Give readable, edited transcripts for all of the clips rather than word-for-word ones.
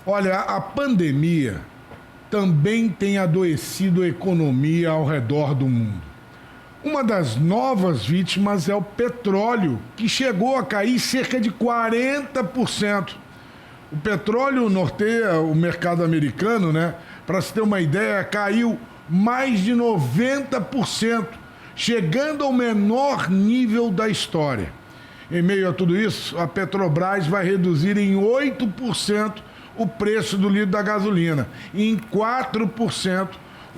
Olha, a pandemia também tem adoecido a economia ao redor do mundo. Uma das novas vítimas é o petróleo, que chegou a cair cerca de 40%. O petróleo norteia o mercado americano, né? Para se ter uma ideia, caiu mais de 90%, chegando ao menor nível da história. Em meio a tudo isso, a Petrobras vai reduzir em 8% o preço do litro da gasolina e em 4%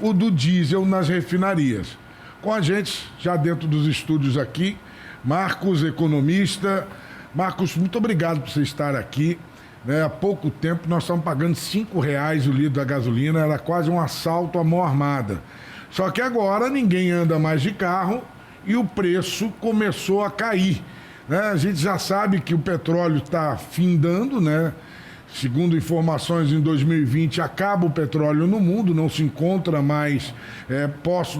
o do diesel nas refinarias. Com a gente, já dentro dos estúdios aqui, Marcos, economista. Marcos, muito obrigado por você estar aqui. Há pouco tempo nós estamos pagando R$5 o litro da gasolina, era quase um assalto à mão armada. Só que agora ninguém anda mais de carro e o preço começou a cair. A gente já sabe que o petróleo está findando, né? Segundo informações, em 2020 acaba o petróleo no mundo, não se encontra mais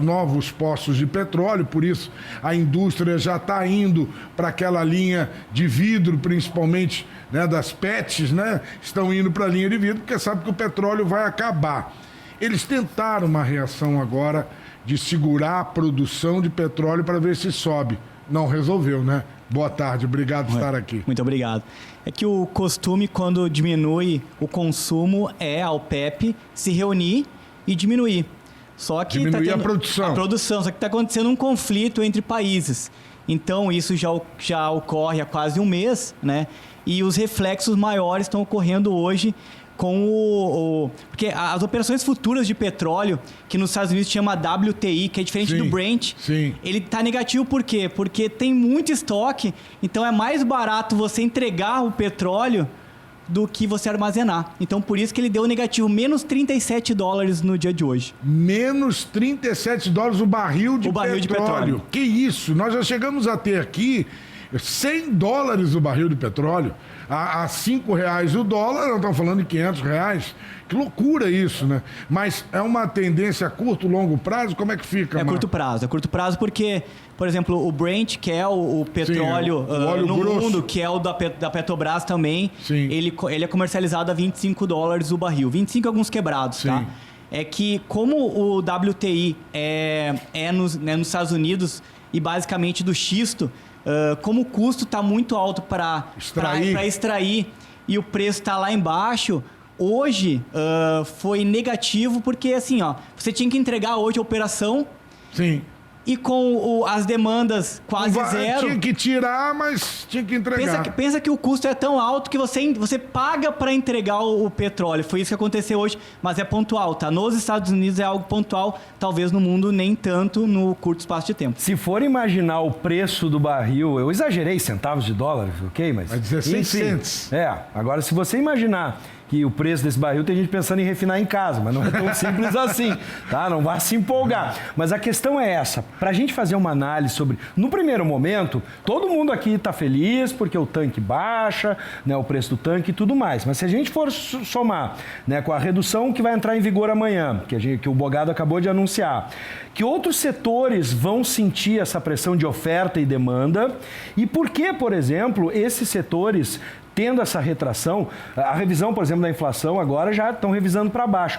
novos poços de petróleo, por isso a indústria já está indo para aquela linha de vidro, principalmente, né, das PETs, né? Estão indo para a linha de vidro porque sabe que o petróleo vai acabar. Eles tentaram uma reação agora de segurar a produção de petróleo para ver se sobe. Não resolveu, né? Boa tarde, obrigado por estar aqui. Muito obrigado. É que o costume, quando diminui o consumo, é a OPEP se reunir e diminuir. Só que diminuir a produção. A produção, só que está acontecendo um conflito entre países. Então, isso já ocorre há quase um mês, né? E os reflexos maiores estão ocorrendo hoje com porque as operações futuras de petróleo, que nos Estados Unidos chama WTI, que é diferente do Brent, ele está negativo por quê? Porque tem muito estoque, então é mais barato você entregar o petróleo do que você armazenar. Então, por isso que ele deu negativo, menos $37 no dia de hoje. Menos $37 o barril de petróleo. Que isso? Nós já chegamos a ter aqui $100 o barril de petróleo. A R$5 o dólar, nós estamos falando de R$500. Que loucura isso, né? Mas é uma tendência a curto, longo prazo? Como é que fica, Marcos? É curto prazo porque, por exemplo, o Brent, que é o petróleo no mundo, que é o da Petrobras também, ele é comercializado a $25 o barril. 25 alguns quebrados, tá? É que como o WTI é nos Estados Unidos e basicamente do xisto, como o custo está muito alto para extrair e o preço está lá embaixo, hoje foi negativo porque assim, você tinha que entregar hoje a operação. Sim. E com as demandas quase zero... Tinha que tirar, mas tinha que entregar. Pensa que o custo é tão alto que você paga para entregar o petróleo. Foi isso que aconteceu hoje, mas é pontual, tá? Nos Estados Unidos é algo pontual, talvez no mundo nem tanto no curto espaço de tempo. Se for imaginar o preço do barril, eu exagerei centavos de dólar, ok? Mas 16 cents. Agora se você imaginar que o preço desse barril tem gente pensando em refinar em casa, mas não é tão simples assim, tá? Não vá se empolgar. Mas a questão é essa, para a gente fazer uma análise sobre... No primeiro momento, todo mundo aqui está feliz porque o tanque baixa, né, o preço do tanque e tudo mais. Mas se a gente for somar, né, com a redução que vai entrar em vigor amanhã, que o Bogado acabou de anunciar, que outros setores vão sentir essa pressão de oferta e demanda e por que, por exemplo, esses setores... Tendo essa retração, a revisão, por exemplo, da inflação agora já estão revisando para baixo.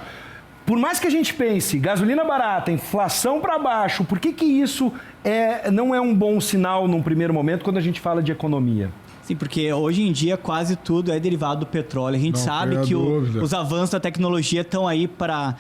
Por mais que a gente pense, gasolina barata, inflação para baixo, por que isso não é um bom sinal num primeiro momento quando a gente fala de economia? Sim, porque hoje em dia quase tudo é derivado do petróleo. A gente sabe que os avanços da tecnologia estão aí para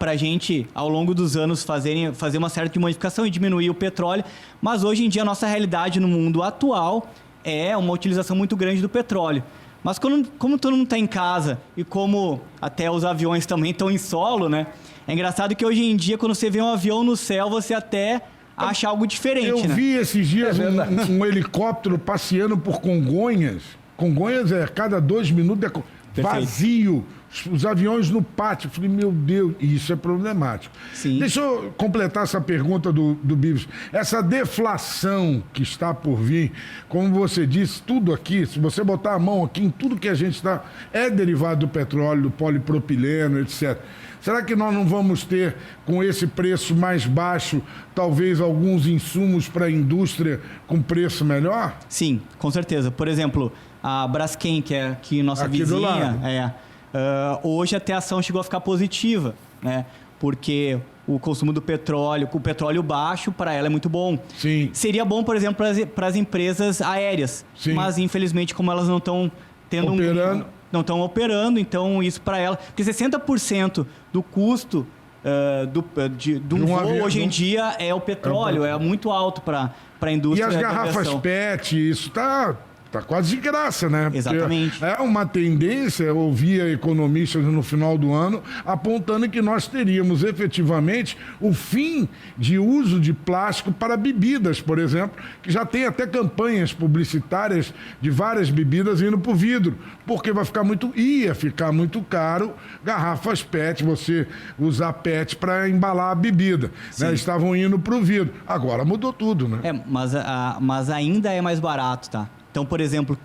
a gente, ao longo dos anos, fazer uma certa modificação e diminuir o petróleo. Mas hoje em dia a nossa realidade no mundo atual é uma utilização muito grande do petróleo. Mas como todo mundo está em casa e como até os aviões também estão em solo, né? É engraçado que hoje em dia, quando você vê um avião no céu, você até acha algo diferente, Eu vi esses dias um helicóptero passeando por Congonhas. Congonhas cada 2 minutos vazio. Os aviões no pátio. Eu falei, meu Deus, isso é problemático. Sim. Deixa eu completar essa pergunta do Bibas. Essa deflação que está por vir, como você disse, tudo aqui, se você botar a mão aqui em tudo que a gente está, é derivado do petróleo, do polipropileno, etc. Será que nós não vamos ter, com esse preço mais baixo, talvez alguns insumos para a indústria com preço melhor? Sim, com certeza. Por exemplo, a Braskem, que é aqui nossa aqui vizinha, hoje até a ação chegou a ficar positiva, né? Porque o consumo do petróleo, com o petróleo baixo, para ela é muito bom. Sim. Seria bom, por exemplo, para as empresas aéreas. Sim. Mas, infelizmente, como elas não estão tendo não estão operando, então isso para ela... Porque 60% do custo de um voo hoje em dia é o petróleo, é muito alto para a indústria. E as garrafas PET, isso tá quase de graça, né? Exatamente. Porque é uma tendência, eu ouvia economistas no final do ano apontando que nós teríamos efetivamente o fim de uso de plástico para bebidas, por exemplo, que já tem até campanhas publicitárias de várias bebidas indo para o vidro, porque ia ficar muito caro garrafas PET, você usar PET para embalar a bebida. Né? Estavam indo para o vidro. Agora mudou tudo, né? Mas ainda é mais barato, tá? Então, por exemplo,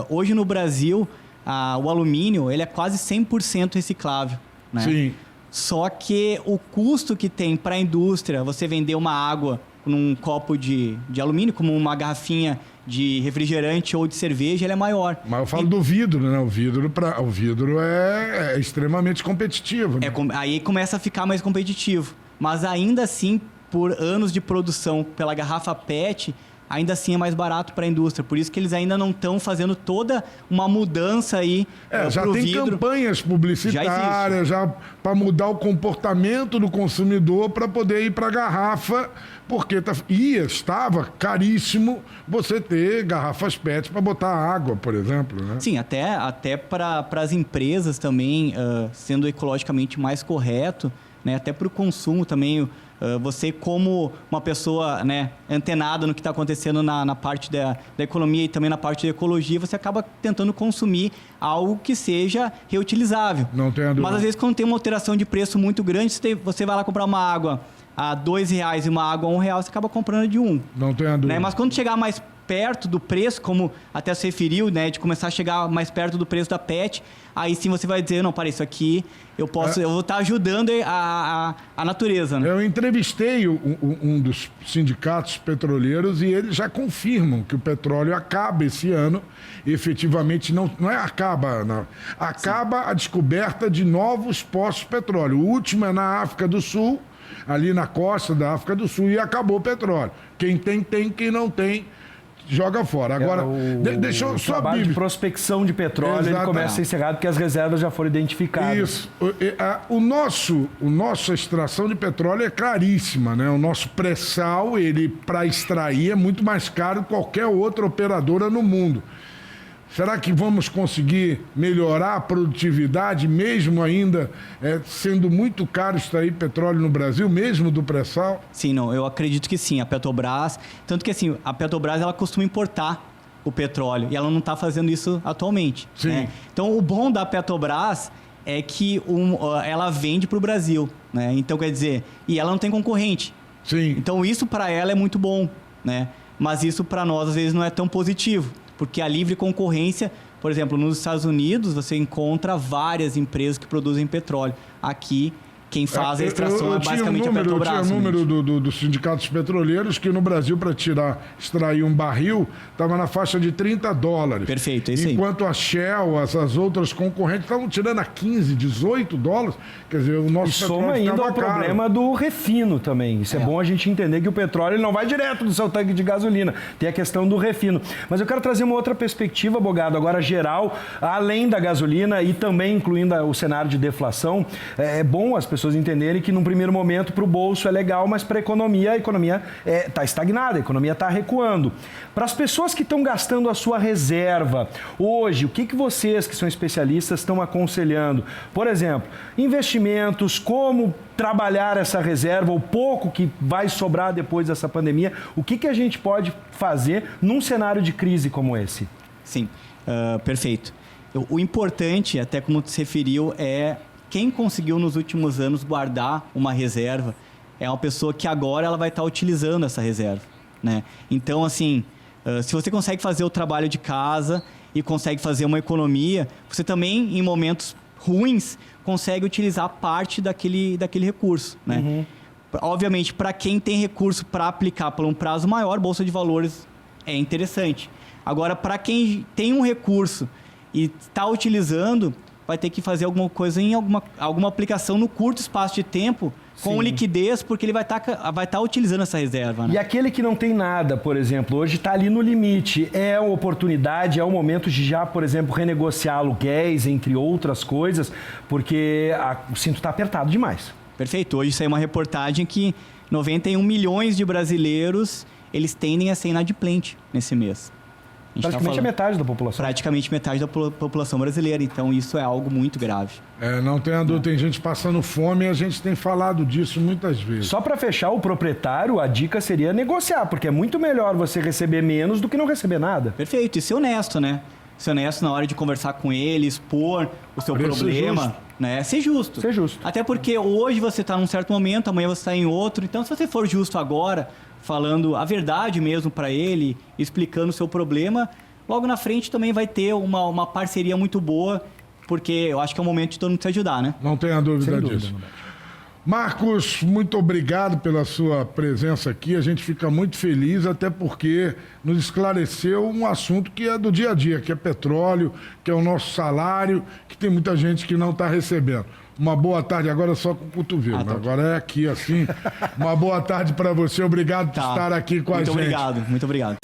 hoje no Brasil, o alumínio ele é quase 100% reciclável, né? Sim. Só que o custo que tem para a indústria, você vender uma água num copo de alumínio, como uma garrafinha de refrigerante ou de cerveja, ele é maior. Mas eu falo do vidro, né? O vidro é extremamente competitivo. Né? Aí começa a ficar mais competitivo. Mas ainda assim, por anos de produção pela garrafa PET... ainda assim é mais barato para a indústria. Por isso que eles ainda não estão fazendo toda uma mudança aí já tem vidro. Campanhas publicitárias, já para mudar o comportamento do consumidor para poder ir para a garrafa, porque estava caríssimo você ter garrafas PET para botar água, por exemplo. Né? Sim, até para as empresas também, sendo ecologicamente mais correto, né? Até para o consumo também... você como uma pessoa, né, antenada no que está acontecendo na parte da economia e também na parte da ecologia, você acaba tentando consumir algo que seja reutilizável. Não tem a dúvida. Mas às vezes quando tem uma alteração de preço muito grande, você vai lá comprar uma água a R$2 e uma água a R$1, você acaba comprando de um. Não tem a dúvida. Né? Mas quando chegar mais perto do preço, como até se referiu, né, de começar a chegar mais perto do preço da PET, aí sim você vai dizer, não, para isso aqui eu vou estar ajudando a natureza. Né? Eu entrevistei um dos sindicatos petroleiros e eles já confirmam que o petróleo acaba esse ano, efetivamente não é acaba, não. Acaba a descoberta de novos poços de petróleo. O último é na África do Sul, ali na costa da África do Sul, e acabou o petróleo. Quem tem, quem não tem, joga fora. Agora, deixa eu só... O trabalho de prospecção de petróleo ele começa a ser encerrado porque as reservas já foram identificadas. Isso. Nossa extração de petróleo é caríssima, né? O nosso pré-sal, ele para extrair é muito mais caro que qualquer outra operadora no mundo. Será que vamos conseguir melhorar a produtividade, mesmo ainda sendo muito caro extrair petróleo no Brasil, mesmo do pré-sal? Sim, não, eu acredito que sim. A Petrobras, tanto que assim, a Petrobras ela costuma importar o petróleo e ela não está fazendo isso atualmente. Sim. Né? Então, o bom da Petrobras é que ela vende para o Brasil, né? Então, quer dizer, e ela não tem concorrente. Sim. Então, isso para ela é muito bom, né? Mas isso para nós, às vezes, não é tão positivo. Porque a livre concorrência, por exemplo, nos Estados Unidos, você encontra várias empresas que produzem petróleo. Aqui, quem faz a extração é basicamente a Petrobras. Eu tinha o número dos sindicatos petroleiros que no Brasil, para extrair um barril, estava na faixa de $30. Perfeito, é isso aí. Enquanto a Shell, as outras concorrentes, estavam tirando a $15, $18. Quer dizer, o nosso petróleo soma ainda o caro. problema do refino também. Isso é bom a gente entender que o petróleo ele não vai direto do seu tanque de gasolina. Tem a questão do refino. Mas eu quero trazer uma outra perspectiva, Bogado, agora geral, além da gasolina e também incluindo o cenário de deflação. É bom as pessoas entenderem que num primeiro momento para o bolso é legal, mas para a economia está estagnada, a economia está recuando. Para as pessoas que estão gastando a sua reserva, hoje, o que vocês que são especialistas estão aconselhando? Por exemplo, investimentos, como trabalhar essa reserva, o pouco que vai sobrar depois dessa pandemia, o que a gente pode fazer num cenário de crise como esse? Sim, perfeito. O importante, até como tu se referiu, é quem conseguiu nos últimos anos guardar uma reserva é uma pessoa que agora ela vai estar utilizando essa reserva, né? Então, assim, se você consegue fazer o trabalho de casa e consegue fazer uma economia, você também, em momentos ruins, consegue utilizar parte daquele recurso, né? Uhum. Obviamente, para quem tem recurso para aplicar por um prazo maior, Bolsa de Valores é interessante. Agora, para quem tem um recurso e está utilizando, vai ter que fazer alguma coisa em alguma aplicação no curto espaço de tempo, com liquidez, porque ele vai estar utilizando essa reserva. Né? E aquele que não tem nada, por exemplo, hoje está ali no limite, é uma oportunidade, é o momento de já, por exemplo, renegociar aluguéis, entre outras coisas, porque o cinto está apertado demais. Perfeito. Hoje saiu uma reportagem que 91 milhões de brasileiros, eles tendem a ser inadimplente nesse mês. Praticamente a metade da população. Praticamente metade da população brasileira. Então, isso é algo muito grave. Não tenha dúvida, tem gente passando fome e a gente tem falado disso muitas vezes. Só para fechar, o proprietário, a dica seria negociar, porque é muito melhor você receber menos do que não receber nada. Perfeito. E ser honesto, né? Ser honesto na hora de conversar com ele, expor o seu problema. Né? Ser justo. Ser justo. Até porque hoje você está num certo momento, amanhã você está em outro. Então, se você for justo agora, falando a verdade mesmo para ele, explicando o seu problema, logo na frente também vai ter uma parceria muito boa, porque eu acho que é o momento de todo mundo se ajudar, né? Não tenha dúvida disso. Marcos, muito obrigado pela sua presença aqui. A gente fica muito feliz, até porque nos esclareceu um assunto que é do dia a dia, que é petróleo, que é o nosso salário, que tem muita gente que não está recebendo. Uma boa tarde, agora só com o cotovelo. Agora é aqui, assim. Uma boa tarde para você. Obrigado por estar aqui com a gente. Muito obrigado.